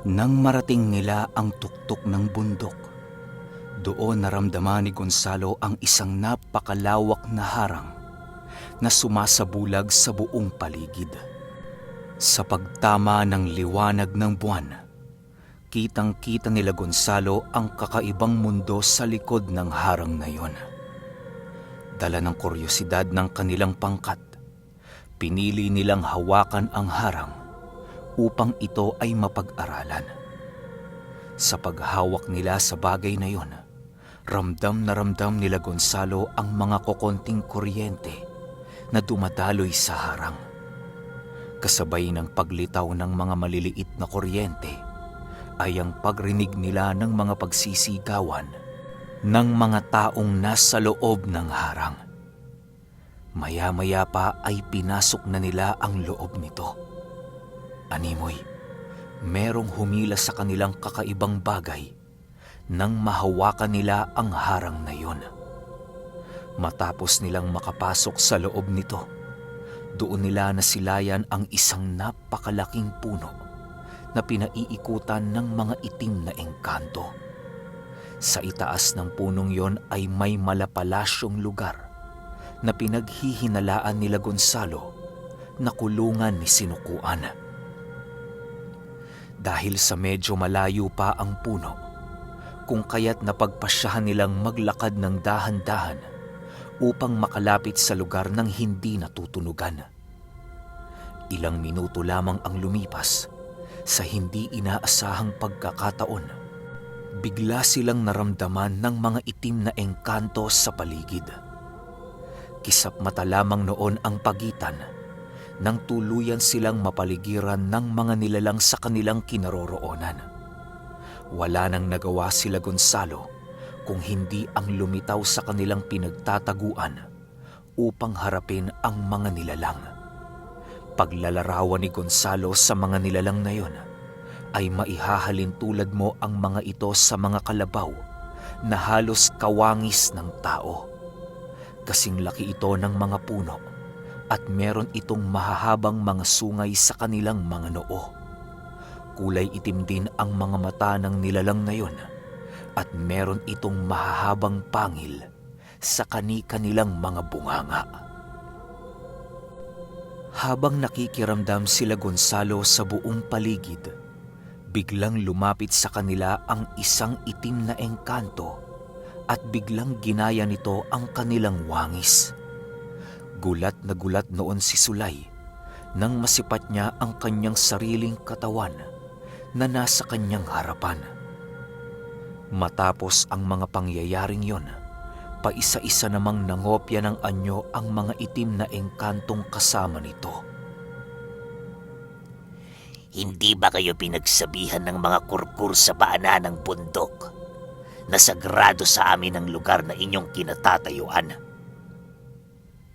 Nang marating nila ang tuktok ng bundok, doon naramdaman ni Gonzalo ang isang napakalawak na harang na sumasabulag sa buong paligid. Sa pagtama ng liwanag ng buwan, kitang-kita nila Gonzalo ang kakaibang mundo sa likod ng harang na yon. Dala ng kuryosidad ng kanilang pangkat, pinili nilang hawakan ang harang upang ito ay mapag-aralan. Sa paghawak nila sa bagay na yon, ramdam na ramdam nila Gonzalo ang mga kokonting kuryente na dumadaloy sa harang. Kasabay ng paglitaw ng mga maliliit na kuryente ay ang pagrinig nila ng mga pagsisigawan ng mga taong nasa loob ng harang. Maya-maya pa ay pinasok na nila ang loob nito. Animoy, merong humila sa kanilang kakaibang bagay nang mahawakan nila ang harang na yon. Matapos nilang makapasok sa loob nito, doon nila nasilayan ang isang napakalaking puno na pinaiikutan ng mga itim na engkanto. Sa itaas ng punong yon ay may malapalasyong lugar na pinaghihinalaan nila Gonzalo na kulungan ni Sinukuan. Dahil sa medyo malayo pa ang puno, kung kaya't napagpasyahan nilang maglakad ng dahan-dahan upang makalapit sa lugar ng hindi natutunugan. Ilang minuto lamang ang lumipas sa hindi inaasahang pagkakataon. Bigla silang naramdaman ng mga itim na engkanto sa paligid. Kisap mata lamang noon ang pagitan nang tuluyan silang mapaligiran ng mga nilalang sa kanilang kinaroroonan. Wala nang nagawa sila Gonzalo kung hindi ang lumitaw sa kanilang pinagtataguan upang harapin ang mga nilalang. Paglalarawan ni Gonzalo sa mga nilalang na yon ay maihahalin tulad mo ang mga ito sa mga kalabaw na halos kawangis ng tao. Kasing laki ito ng mga puno at meron itong mahahabang mga sungay sa kanilang mga noo. Kulay itim din ang mga mata ng nilalang na yon at meron itong mahahabang pangil sa kani-kanilang mga bunganga. Habang nakikiramdam sila Gonzalo sa buong paligid, biglang lumapit sa kanila ang isang itim na engkanto at biglang ginaya nito ang kanilang wangis. Gulat na gulat noon si Sulay nang masipat niya ang kanyang sariling katawan na nasa kanyang harapan. Matapos ang mga pangyayaring yon, paisa-isa namang nangopya ng anyo ang mga itim na engkantong kasama nito. Hindi ba kayo pinagsabihan ng mga kurkur sa paanan ng bundok na sagrado sa amin ang lugar na inyong kinatatayuan?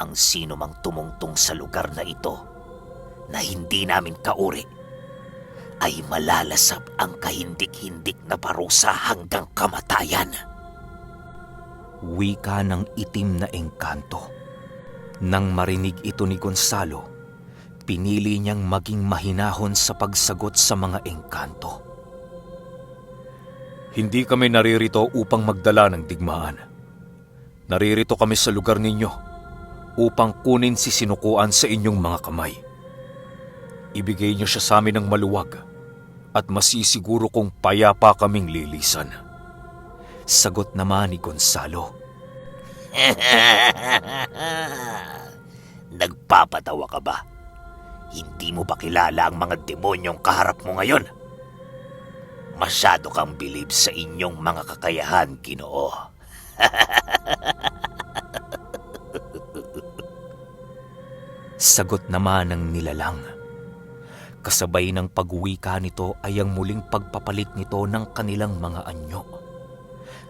Ang sino mang tumungtong sa lugar na ito na hindi namin kauri ay malalasap ang kahindik-hindik na parusa hanggang kamatayan. Wika ng itim na engkanto. Nang marinig ito ni Gonzalo, pinili niyang maging mahinahon sa pagsagot sa mga engkanto. Hindi kami naririto upang magdala ng digmaan. Naririto kami sa lugar ninyo upang kunin si Sinukuan sa inyong mga kamay. Ibigay niyo siya sa amin ng maluwag at masisiguro kong payapa kaming lilisan. Sagot naman ni Gonzalo. Nagpapatawa ka ba? Hindi mo ba kilala ang mga demonyong kaharap mo ngayon? Masyado kang bilib sa inyong mga kakayahan, Ginoo. Sagot naman ng nilalang. Kasabay ng pagwika nito ay ang muling pagpapalit nito ng kanilang mga anyo.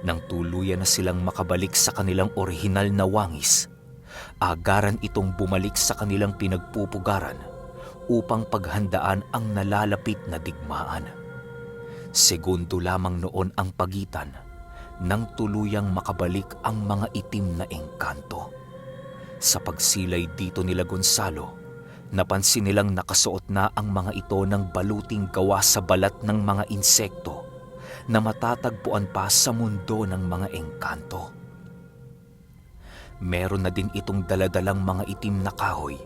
Nang tuluyan na silang makabalik sa kanilang orihinal na wangis, agaran itong bumalik sa kanilang pinagpupugaran upang paghandaan ang nalalapit na digmaan. Segundo lamang noon ang pagitan nang tuluyang makabalik ang mga itim na engkanto. Sa pagsilay dito nila Gonzalo, Napansin nilang nakasuot na ang mga ito ng baluting gawa sa balat ng mga insekto na matatagpuan pa sa mundo ng mga engkanto. Meron na din itong daladalang mga itim na kahoy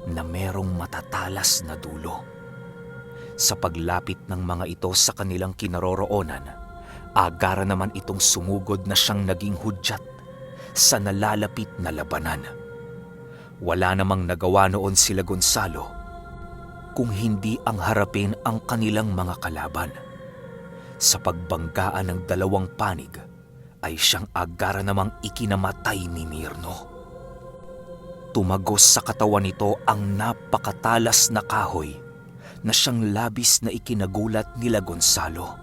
na merong matatalas na dulo. Sa paglapit ng mga ito sa kanilang kinaroroonan, agara naman itong sumugod na siyang naging hudyat sa nalalapit na labanan. Wala namang nagawa noon sila Gonzalo kung hindi ang harapin ang kanilang mga kalaban. Sa pagbanggaan ng dalawang panig ay siyang agara namang ikinamatay ni Mirno. Tumagos sa katawan nito ang napakatalas na kahoy na siyang labis na ikinagulat nila Gonzalo.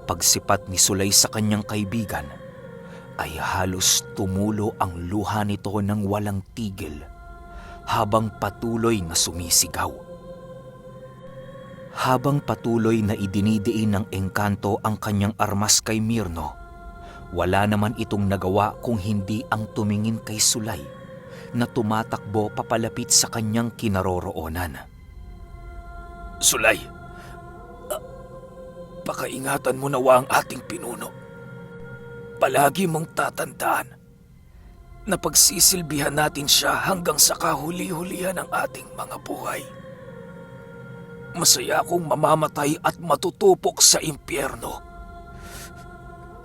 Pagsipat ni Sulay sa kanyang kaibigan, ay halos tumulo ang luha nito ng walang tigil habang patuloy na sumisigaw. Habang patuloy na idinidiin ng engkanto ang kanyang armas kay Mirno, wala naman itong nagawa kung hindi ang tumingin kay Sulay na tumatakbo papalapit sa kanyang kinaroroonan. Sulay, pakaingatan mo nawa ang ating pinuno. Palagi mong tatandaan na pagsisilbihan natin siya hanggang sa kahuli-hulihan ng ating mga buhay. Masaya akong mamamatay at matutupok sa impyerno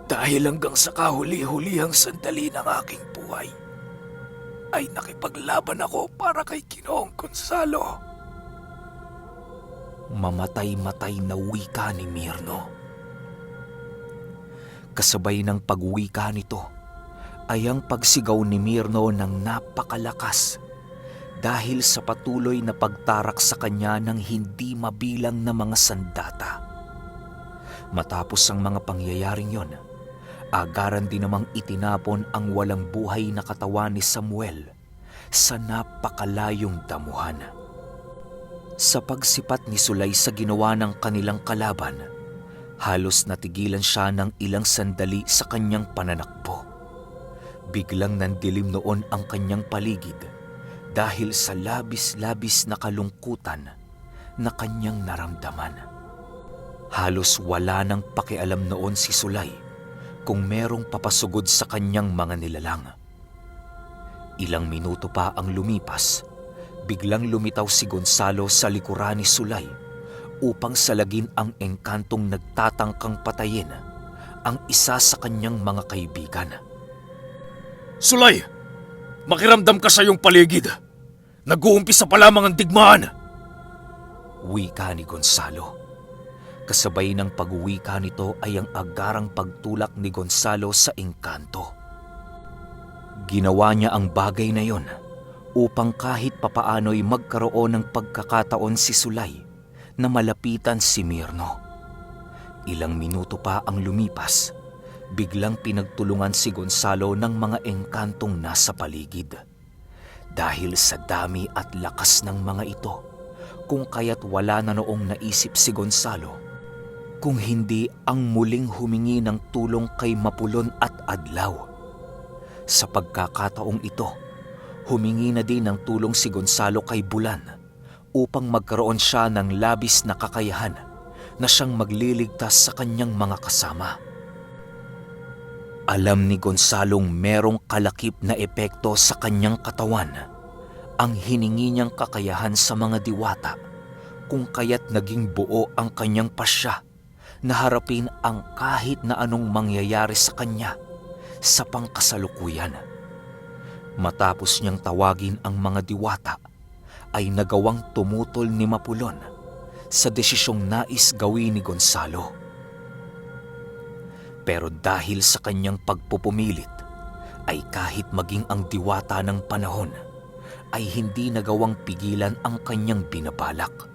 dahil hanggang sa kahuli-hulihang sandali ng aking buhay ay nakipaglaban ako para kay Ginoong Gonzalo. Mamatay-matay na wika ni Mirno. Kasabay ng pagwika nito ay ang pagsigaw ni Mirno ng napakalakas dahil sa patuloy na pagtarak sa kanya ng hindi mabilang na mga sandata. Matapos ang mga pangyayaring yon, agaran din namang itinapon ang walang buhay na katawan ni Samuel sa napakalayong damuhan. Sa pagsipat ni Sulay sa ginawa ng kanilang kalaban, halos natigilan siya ng ilang sandali sa kanyang pananakbo. Biglang nandilim noon ang kanyang paligid dahil sa labis-labis na kalungkutan na kanyang naramdaman. Halos wala nang pakialam noon si Sulay kung merong papasugod sa kanyang mga nilalang. Ilang minuto pa ang lumipas, biglang lumitaw si Gonzalo sa likuran ni Sulay upang salagin ang engkantong nagtatangkang patayin ang isa sa kanyang mga kaibigan. Sulay, makiramdam ka sa iyong paligid. Nag-uumpisa pa lamang ang digmaan. Wika ni Gonzalo. Kasabay ng pag-uwika nito ay ang agarang pagtulak ni Gonzalo sa engkanto. Ginawa niya ang bagay na yon upang kahit papaano'y magkaroon ng pagkakataon si Sulay na malapitan si Mirno. Ilang minuto pa ang lumipas, biglang pinagtulungan si Gonzalo ng mga engkantong nasa paligid. Dahil sa dami at lakas ng mga ito, kung kaya't wala na noong naisip si Gonzalo, kung hindi ang muling humingi ng tulong kay Mapulon at Adlaw. Sa pagkakataong ito, humingi na din ng tulong si Gonzalo kay Bulan upang magkaroon siya ng labis na kakayahan na siyang magliligtas sa kanyang mga kasama. Alam ni Gonzalong merong kalakip na epekto sa kanyang katawan ang hiningi niyang kakayahan sa mga diwata, kung kaya't naging buo ang kanyang pasya na harapin ang kahit na anong mangyayari sa kanya sa pangkasalukuyan. Matapos niyang tawagin ang mga diwata, ay nagawang tumutol ni Mapulon sa desisyong nais gawin ni Gonzalo. Pero dahil sa kanyang pagpupumilit, ay kahit maging ang diwata ng panahon, ay hindi nagawang pigilan ang kanyang binabalak.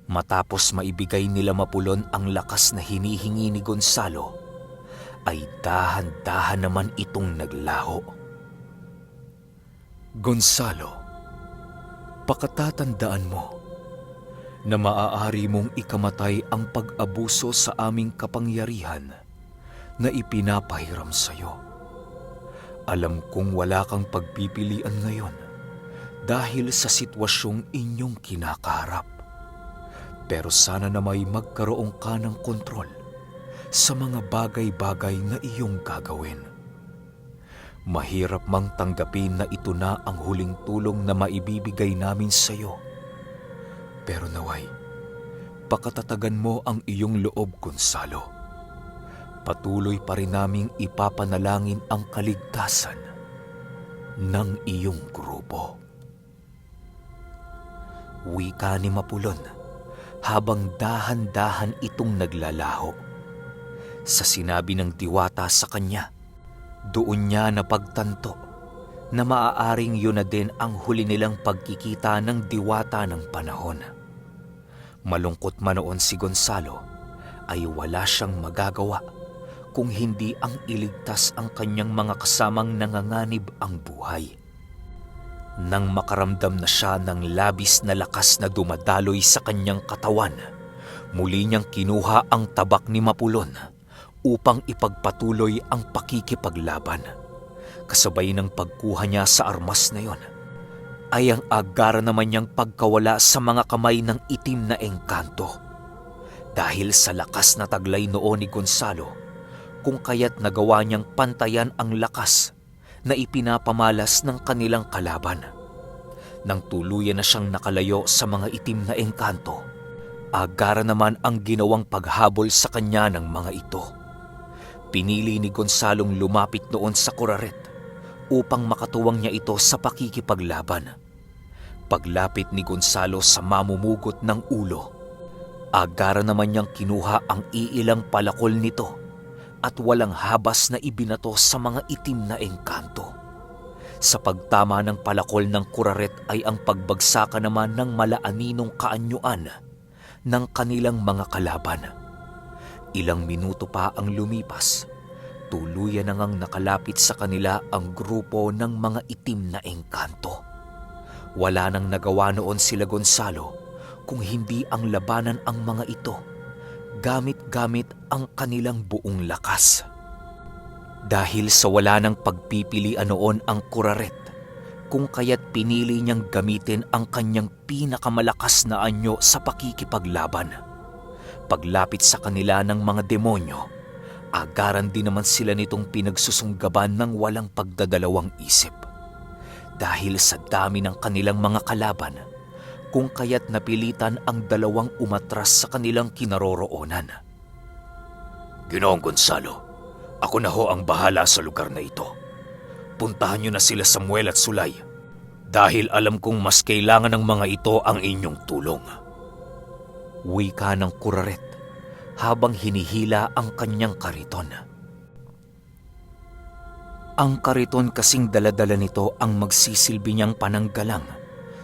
Matapos maibigay nila Mapulon ang lakas na hinihingi ni Gonzalo, ay dahan-dahan naman itong naglaho. Gonzalo, pakatatandaan mo na maaari mong ikamatay ang pag-abuso sa aming kapangyarihan na ipinapahiram sa iyo. Alam kong wala kang pagpipilian ngayon dahil sa sitwasyong inyong kinakaharap. Pero sana na may magkaroon ka ng kontrol sa mga bagay-bagay na iyong gagawin. Mahirap mang tanggapin na ito na ang huling tulong na maibibigay namin sa iyo. Pero naway, pakatatagan mo ang iyong loob, Gonzalo. Patuloy pa rin naming ipapanalangin ang kaligtasan ng iyong grupo. Wika ni Mapulon habang dahan-dahan itong naglalaho. Sa sinabi ng diwata sa kanya, doon niya napagtanto na maaaring yun na din ang huli nilang pagkikita ng diwata ng panahon. Malungkot man noon si Gonzalo, ay wala siyang magagawa kung hindi ang iligtas ang kanyang mga kasamang nanganganib ang buhay. Nang makaramdam na siya ng labis na lakas na dumadaloy sa kanyang katawan, muli niyang kinuha ang tabak ni Mapulon upang ipagpatuloy ang pakikipaglaban. Kasabay ng pagkuha niya sa armas na yon, ay ang agara naman niyang pagkawala sa mga kamay ng itim na engkanto. Dahil sa lakas na taglay noon ni Gonzalo, kung kaya't nagawa niyang pantayan ang lakas na ipinapamalas ng kanilang kalaban. Nang tuluyan na siyang nakalayo sa mga itim na engkanto, agara naman ang ginawang paghabol sa kanya ng mga ito. Pinili ni Gonzalong lumapit noon sa kuraret upang makatuwang niya ito sa pakikipaglaban. Paglapit ni Gonzalo sa mamumugot ng ulo, agara naman niyang kinuha ang iilang palakol nito at walang habas na ibinato sa mga itim na engkanto. Sa pagtama ng palakol ng kuraret ay ang pagbagsakan naman ng malaaninong kaanyuan ng kanilang mga kalaban. Ilang minuto pa ang lumipas, tuluyan na ngang nakalapit sa kanila ang grupo ng mga itim na engkanto. Wala nang nagawa noon sila Gonzalo kung hindi ang labanan ang mga ito, gamit-gamit ang kanilang buong lakas. Dahil sa wala nang pagpipilian noon ang kuraret, kung kaya't pinili niyang gamitin ang kanyang pinakamalakas na anyo sa pakikipaglaban. Paglapit sa kanila ng mga demonyo, agaran din naman sila nitong pinagsusunggaban ng walang pagdadalawang isip. Dahil sa dami ng kanilang mga kalaban, kung kaya't napilitan ang dalawang umatras sa kanilang kinaroroonan. Ginoong Gonzalo, ako na ho ang bahala sa lugar na ito. Puntahan niyo na sila Samuel at Sulay, dahil alam kong mas kailangan ng mga ito ang inyong tulong. Wika ng kuraret habang hinihila ang kanyang kariton. Ang kariton kasing daladala nito ang magsisilbi niyang pananggalang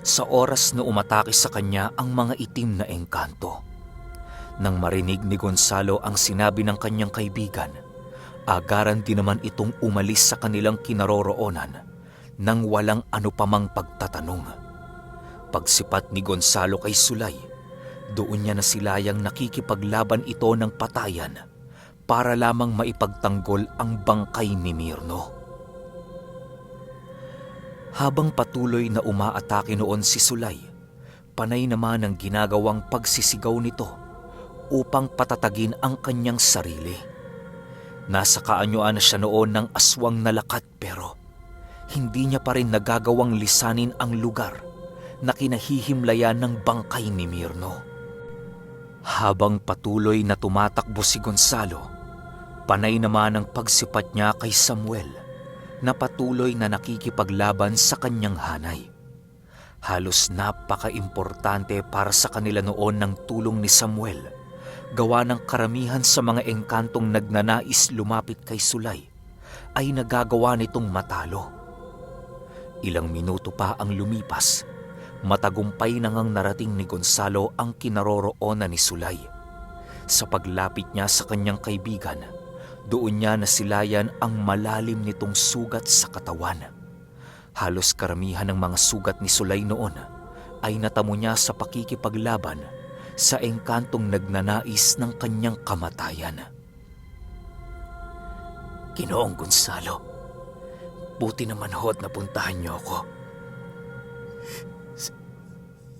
sa oras na umatake sa kanya ang mga itim na engkanto. Nang marinig ni Gonzalo ang sinabi ng kanyang kaibigan, agaran din naman itong umalis sa kanilang kinaroroonan nang walang anupamang pagtatanong. Pagsipat ni Gonzalo kay Sulay, doon niya nasilayang nakikipaglaban ito ng patayan para lamang maipagtanggol ang bangkay ni Mirno. Habang patuloy na umaatake noon si Sulay, panay naman ang ginagawang pagsisigaw nito upang patatagin ang kanyang sarili. Nasa kaanyuan na siya noon ng aswang na lakat pero hindi niya pa rin nagagawang lisanin ang lugar na kinahihimlayan ng bangkay ni Mirno. Habang patuloy na tumatakbo si Gonzalo, panay naman ang pagsipat niya kay Samuel na patuloy na nakikipaglaban sa kanyang hanay. Halos napaka-importante para sa kanila noon ng tulong ni Samuel, gawa ng karamihan sa mga engkantong nagnanais lumapit kay Sulay ay nagagawa nitong matalo. Ilang minuto pa ang lumipas, matagumpay na ngang narating ni Gonzalo ang kinaroroonan ni Sulay. Sa paglapit niya sa kanyang kaibigan, doon niya nasilayan ang malalim nitong sugat sa katawan. Halos karamihan ng mga sugat ni Sulay noon ay natamo niya sa pakikipaglaban sa engkantong nagnanais ng kanyang kamatayan. Ginoong Gonzalo, buti naman ho't napuntahan niyo ako.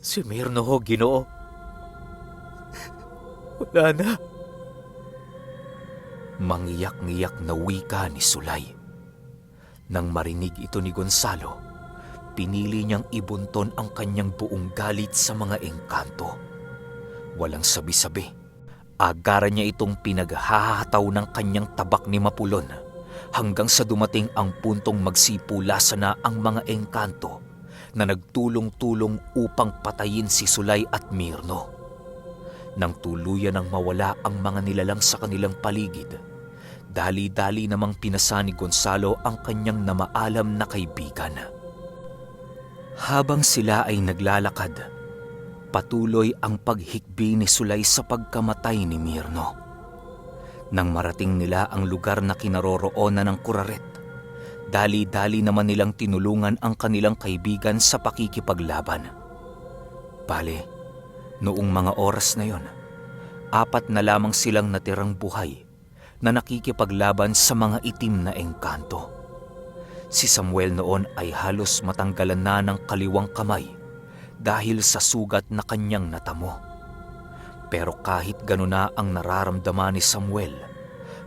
Si Mirno ho, Ginoo. Wala na. Mangiyak-ngiyak na wika ni Sulay. Nang marinig ito ni Gonzalo, pinili niyang ibunton ang kanyang buong galit sa mga engkanto. Walang sabi-sabi, agaran niya itong pinaghahataw ng kanyang tabak ni Mapulon hanggang sa dumating ang puntong magsipulasa na ang mga engkanto na nagtulong-tulong upang patayin si Sulay at Mirno. Nang tuluyan ng mawala ang mga nilalang sa kanilang paligid, dali-dali namang pinasa ni Gonzalo ang kanyang namaalam na kaibigan. Habang sila ay naglalakad, patuloy ang paghikbi ni Sulay sa pagkamatay ni Mirno. Nang marating nila ang lugar na kinaroroonan ng kuraret, dali-dali naman nilang tinulungan ang kanilang kaibigan sa pakikipaglaban. Bale, noong mga oras na yon, 4 na lamang silang natirang buhay na nakikipaglaban sa mga itim na engkanto. Si Samuel noon ay halos matanggalan na ng kaliwang kamay dahil sa sugat na kanyang natamo. Pero kahit gano'n na ang nararamdaman ni Samuel,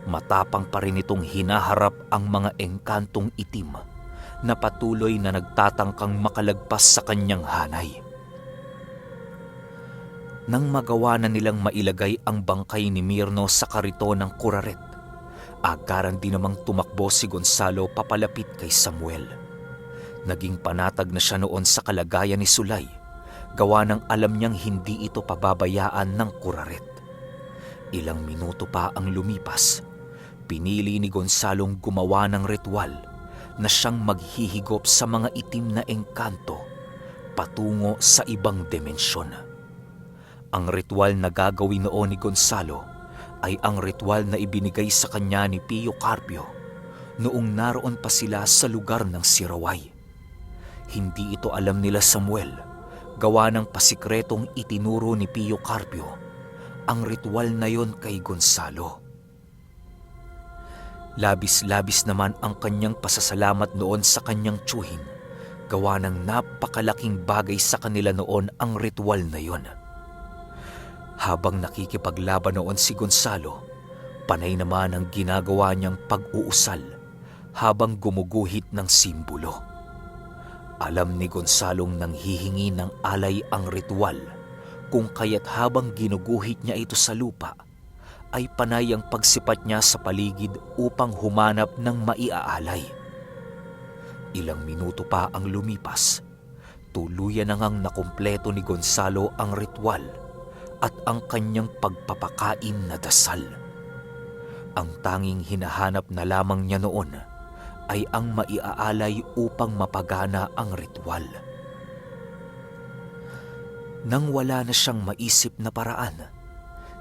matapang pa rin itong hinaharap ang mga engkantong itim na patuloy na nagtatangkang makalagpas sa kanyang hanay. Nang magawa na nilang mailagay ang bangkay ni Mirno sa kariton ng kuraret, agaran din namang tumakbo si Gonzalo papalapit kay Samuel. Naging panatag na siya noon sa kalagayan ni Sulay, gawa ng alam niyang hindi ito pababayaan ng kuraret. Ilang minuto pa ang lumipas, pinili ni Gonzalong gumawa ng ritual na siyang maghihigop sa mga itim na engkanto patungo sa ibang dimensyon. Ang ritual na gagawin noon ni Gonzalo ay ang ritual na ibinigay sa kanya ni Pio Carpio noong naroon pa sila sa lugar ng Siraway. Hindi ito alam nila Samuel, gawa ng pasikretong itinuro ni Pio Carpio ang ritual na yon kay Gonzalo. Labis-labis naman ang kanyang pasasalamat noon sa kanyang tiyuhin, gawa ng napakalaking bagay sa kanila noon ang ritual na yon. Habang nakikipaglaban noon si Gonzalo, panay naman ang ginagawa niyang pag-uusal habang gumuguhit ng simbolo. Alam ni Gonzalong nanghihingi ng alay ang ritual, kung kaya't habang ginuguhit niya ito sa lupa, ay panay ang pagsipat niya sa paligid upang humanap ng maiaalay. Ilang minuto pa ang lumipas, tuluyan na ngang nakumpleto ni Gonzalo ang ritual at ang kanyang pagpapakain na dasal. Ang tanging hinahanap na lamang niya noon ay ang maiaalay upang mapagana ang ritual. Nang wala na siyang maisip na paraan,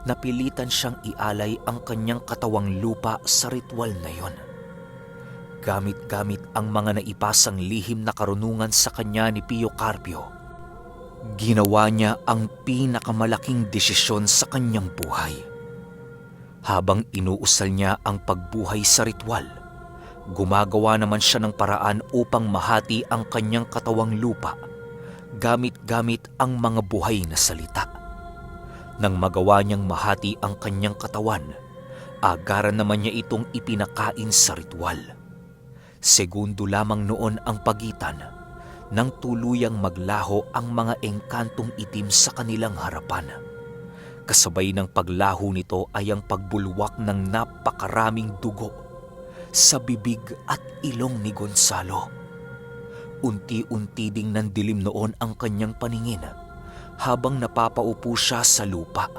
napilitan siyang ialay ang kanyang katawang lupa sa ritual na yon. Gamit-gamit ang mga naipasang lihim na karunungan sa kanya ni Pio Carpio, ginawa niya ang pinakamalaking desisyon sa kanyang buhay. Habang inuusal niya ang pagbuhay sa ritual, gumagawa naman siya ng paraan upang mahati ang kanyang katawang lupa, gamit-gamit ang mga buhay na salita. Nang magawa niyang mahati ang kanyang katawan, agaran naman niya itong ipinakain sa ritual. Segundo lamang noon ang pagitan nang tuluyang maglaho ang mga engkantong itim sa kanilang harapan. Kasabay ng paglaho nito ay ang pagbulwak ng napakaraming dugo sa bibig at ilong ni Gonzalo. Unti-unti ding nandilim noon ang kanyang paningin habang napapaupo siya sa lupa.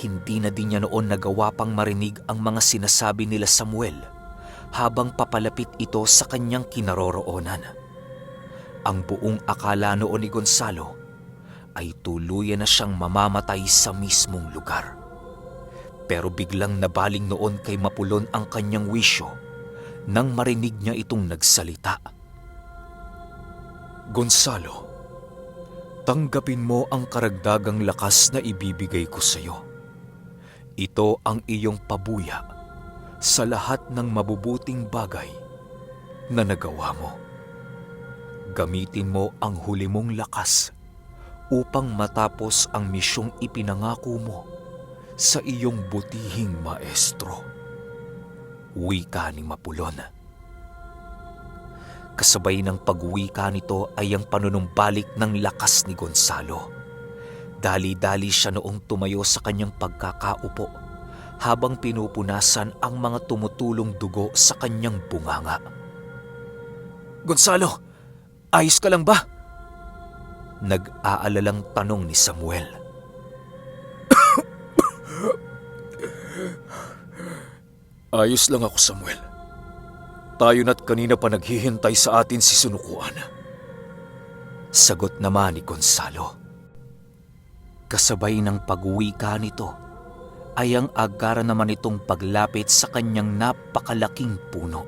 Hindi na din niya noon nagawa pang marinig ang mga sinasabi nila Samuel habang papalapit ito sa kanyang kinaroroonan. Ang buong akala noon ni Gonzalo ay tuluyan na siyang mamamatay sa mismong lugar. Pero biglang nabaling noon kay Mapulon ang kanyang wisyo nang marinig niya itong nagsalita. Gonzalo, tanggapin mo ang karagdagang lakas na ibibigay ko sa iyo. Ito ang iyong pabuya sa lahat ng mabubuting bagay na nagawa mo. Gamitin mo ang huli mong lakas upang matapos ang misyong ipinangako mo sa iyong butihing maestro. Wika ni Mapulon. Kasabay ng pagwika nito ay ang panunumbalik ng lakas ni Gonzalo. Dali-dali siya noong tumayo sa kanyang pagkakaupo habang pinupunasan ang mga tumutulong dugo sa kanyang bunganga. Gonzalo, ayos ka lang ba? Nag-aalalang tanong ni Samuel. Ayos lang ako, Samuel. Tayo na't kanina pa naghihintay sa atin si Sunukuan. Sagot naman ni Gonzalo. Kasabay ng pagwika nito ay ang agara naman itong paglapit sa kanyang napakalaking puno.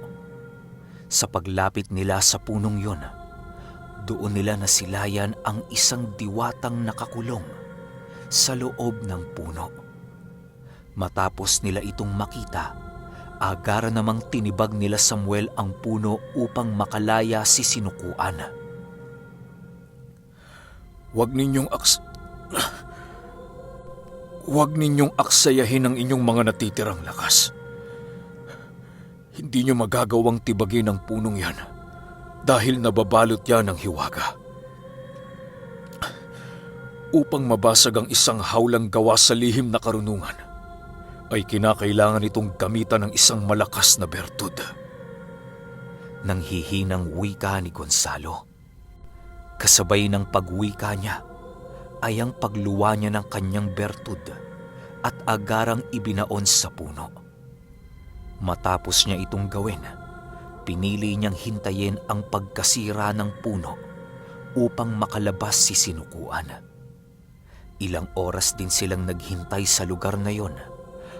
Sa paglapit nila sa punong yon, doon nila nasilayan ang isang diwatang nakakulong sa loob ng puno. Matapos nila itong makita, agara namang tinibag nila Samuel ang puno upang makalaya si Sinukuan. Huwag ninyong aksayahin ang inyong mga natitirang lakas. Hindi nyo magagawang tibagin ang punong yan dahil nababalot yan ng hiwaga. Upang mabasag ang isang hawlang gawa sa lihim na karunungan, ay kinakailangan itong gamitan ng isang malakas na bertud. Nang hihinang wika ni Gonzalo. Kasabay ng pagwika niya ay ang pagluwa niya ng kanyang bertud at agarang ibinaon sa puno. Matapos niya itong gawin, pinili niyang hintayin ang pagkasira ng puno upang makalabas si Sinukuan. Ilang oras din silang naghintay sa lugar na yon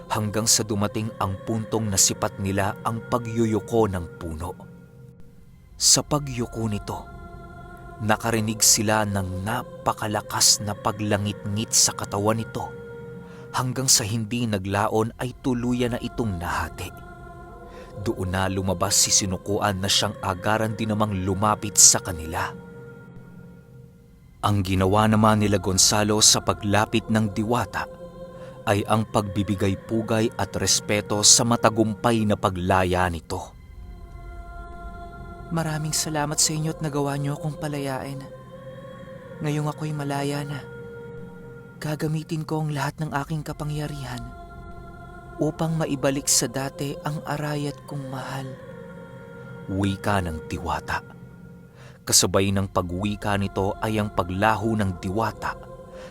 hanggang sa dumating ang puntong nasipat nila ang pagyuyuko ng puno. Sa pagyuko nito, nakarinig sila ng napakalakas na paglangit-ngit sa katawan nito hanggang sa hindi naglaon ay tuluyan na itong nahati. Doon na lumabas si Sinukuan na siyang agaran din namang lumapit sa kanila. Ang ginawa naman nila Gonzalo sa paglapit ng diwata ay ang pagbibigay pugay at respeto sa matagumpay na paglaya nito. Maraming salamat sa inyo at nagawa niyo akong palayain. Ngayong ako'y malaya na. Gagamitin ko ang lahat ng aking kapangyarihan upang maibalik sa dati ang arayat kong mahal. Wika ng diwata. Kasabay ng pagwika nito ay ang paglaho ng diwata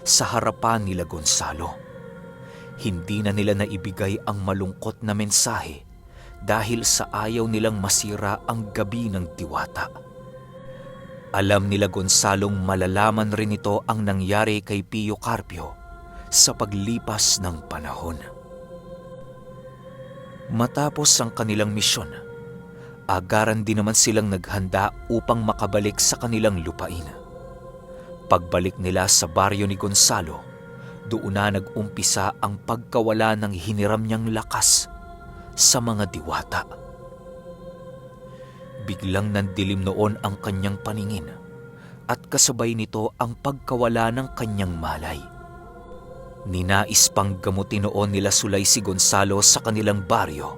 sa harapan nila Gonzalo. Hindi na nila naibigay ang malungkot na mensahe dahil sa ayaw nilang masira ang gabi ng diwata. Alam nila Gonzalong malalaman rin ito ang nangyari kay Pio Carpio sa paglipas ng panahon. Matapos ang kanilang misyon, agaran din naman silang naghanda upang makabalik sa kanilang lupain. Pagbalik nila sa baryo ni Gonzalo, doon na nag-umpisa ang pagkawala ng hiniram niyang lakas sa mga diwata. Biglang nandilim noon ang kanyang paningin at kasabay nito ang pagkawala ng kanyang malay. Ninais pang gamutin noon nila Sulay si Gonzalo sa kanilang baryo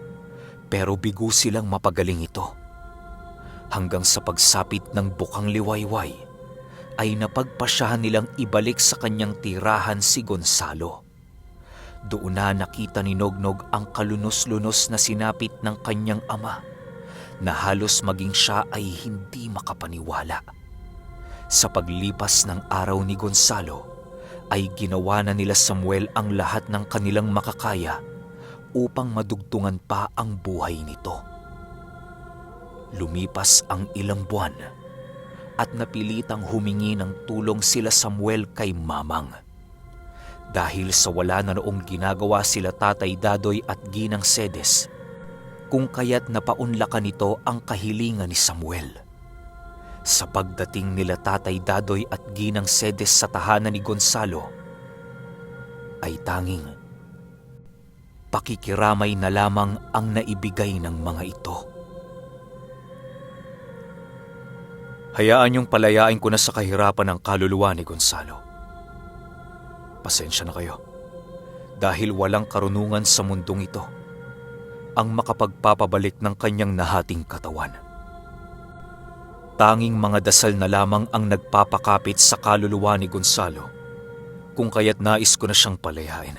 pero bigo silang mapagaling ito. Hanggang sa pagsapit ng bukang liwayway ay napagpasyahan nilang ibalik sa kanyang tirahan si Gonzalo. Doon na nakita ni Nognog ang kalunos-lunos na sinapit ng kanyang ama na halos maging siya ay hindi makapaniwala. Sa paglipas ng araw ni Gonzalo ay ginawa na nila Samuel ang lahat ng kanilang makakaya upang madugtungan pa ang buhay nito. Lumipas ang ilang buwan at napilitang humingi ng tulong sila Samuel kay Mamang. Dahil sa wala na noong ginagawa sila Tatay Dadoy at Ginang Sedes, kung kaya't napaunlakan nito ang kahilingan ni Samuel. Sa pagdating nila Tatay Dadoy at Ginang Sedes sa tahanan ni Gonzalo, ay tanging pakikiramay na lamang ang naibigay ng mga ito. Hayaan niyong palayain ko na sa kahirapan ang kaluluwa ni Gonzalo. Pasensya na kayo, dahil walang karunungan sa mundong ito ang makapagpapabalik ng kanyang nahating katawan. Tanging mga dasal na lamang ang nagpapakapit sa kaluluwa ni Gonzalo, kung kaya't nais ko na siyang palayain.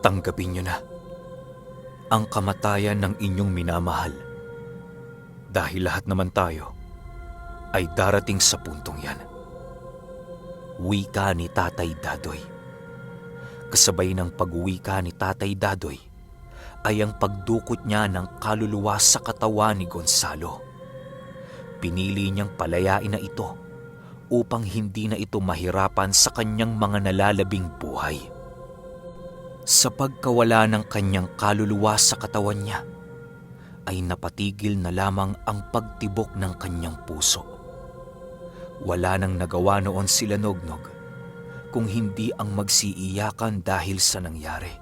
Tanggapin niyo na ang kamatayan ng inyong minamahal, dahil lahat naman tayo ay darating sa puntong yan. Wika ni Tatay Dadoy. Kasabay ng pagwika ni Tatay Dadoy ay ang pagdukot niya ng kaluluwa sa katawan ni Gonzalo. Pinili niyang palayain na ito upang hindi na ito mahirapan sa kanyang mga nalalabing buhay. Sa pagkawala ng kanyang kaluluwa sa katawan niya, ay napatigil na lamang ang pagtibok ng kanyang puso. Wala nang nagawa noon sila Nognog kung hindi ang magsiiyakan dahil sa nangyari.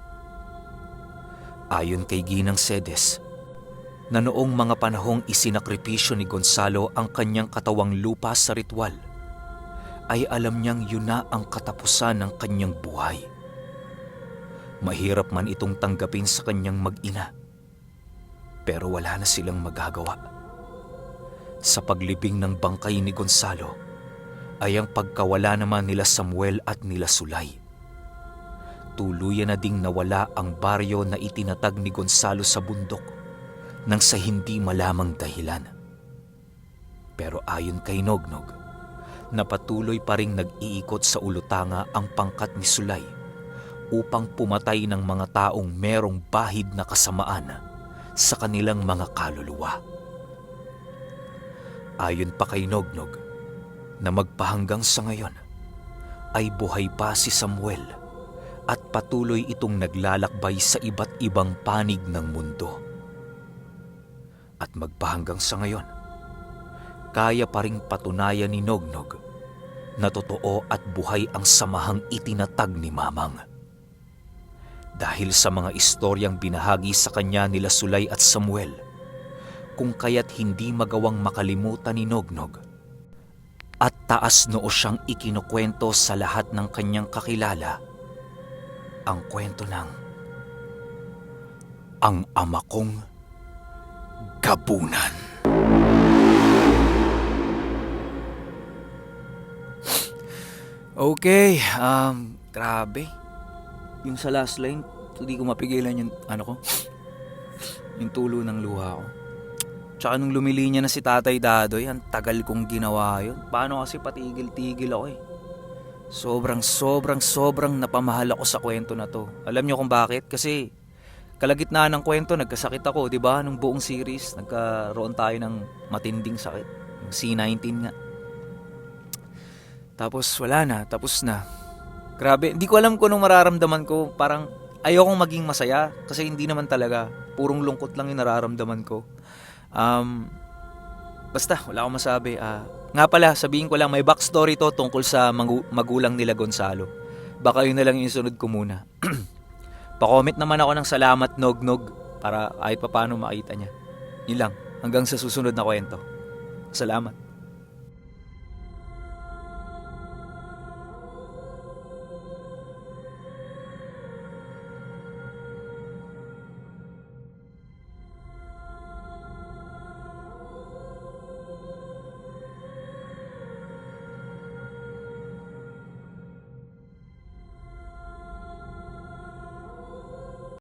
Ayon kay Ginang Sedes, na noong mga panahong isinakripisyo ni Gonzalo ang kanyang katawang lupa sa ritual, ay alam niyang yun na ang katapusan ng kanyang buhay. Mahirap man itong tanggapin sa kanyang mag-ina, pero wala na silang magagawa. Sa paglibing ng bangkay ni Gonzalo ay ang pagkawala naman nila Samuel at nila Sulay. Tuluyan na ding nawala ang baryo na itinatag ni Gonzalo sa bundok nang sa hindi malamang dahilan. Pero ayon kay Nognog, napatuloy pa ring nag-iikot sa ulutanga ang pangkat ni Sulay upang pumatay ng mga taong merong bahid na kasamaan sa kanilang mga kaluluwa. Ayon pa kay Nognog, na magpahanggang sa ngayon ay buhay pa si Samuel at patuloy itong naglalakbay sa iba't ibang panig ng mundo. At magpahanggang sa ngayon, kaya pa ring patunayan ni Nognog na totoo at buhay ang samahang itinatag ni Mamang. Dahil sa mga istoryang binahagi sa kanya nila Sulay at Samuel, kung kaya't hindi magawang makalimutan ni Nognog at taas noo siyang ikinukwento sa lahat ng kanyang kakilala ang kwento ng Ang Ama Kong Gabunan. Okay, grabe. Yung sa last line, hindi ko mapigilan yung yung tulo ng luha ko. Tsaka nung lumilinya na si Tatay Dadoy, ang tagal kong ginawa yun. Paano kasi patigil-tigil ako eh. Sobrang napamahal ako sa kwento na to. Alam niyo kung bakit? Kasi kalagitnaan ng kwento, nagkasakit ako, di ba? Nung buong series, nagkaroon tayo ng matinding sakit. Yung C19 nga. Tapos wala na, tapos na. Grabe, hindi ko alam kung anong mararamdaman ko. Parang ayokong maging masaya kasi hindi naman talaga. Purong lungkot lang yung nararamdaman ko. Basta, wala akong masabi. Nga pala, sabihin ko lang, may backstory to tungkol sa magulang nila Gonzalo. Baka yun na lang yung sunod ko muna. Pa-comment naman ako ng salamat, Nognog, para kahit pa paano makita niya. Yun lang, hanggang sa susunod na kwento. Salamat.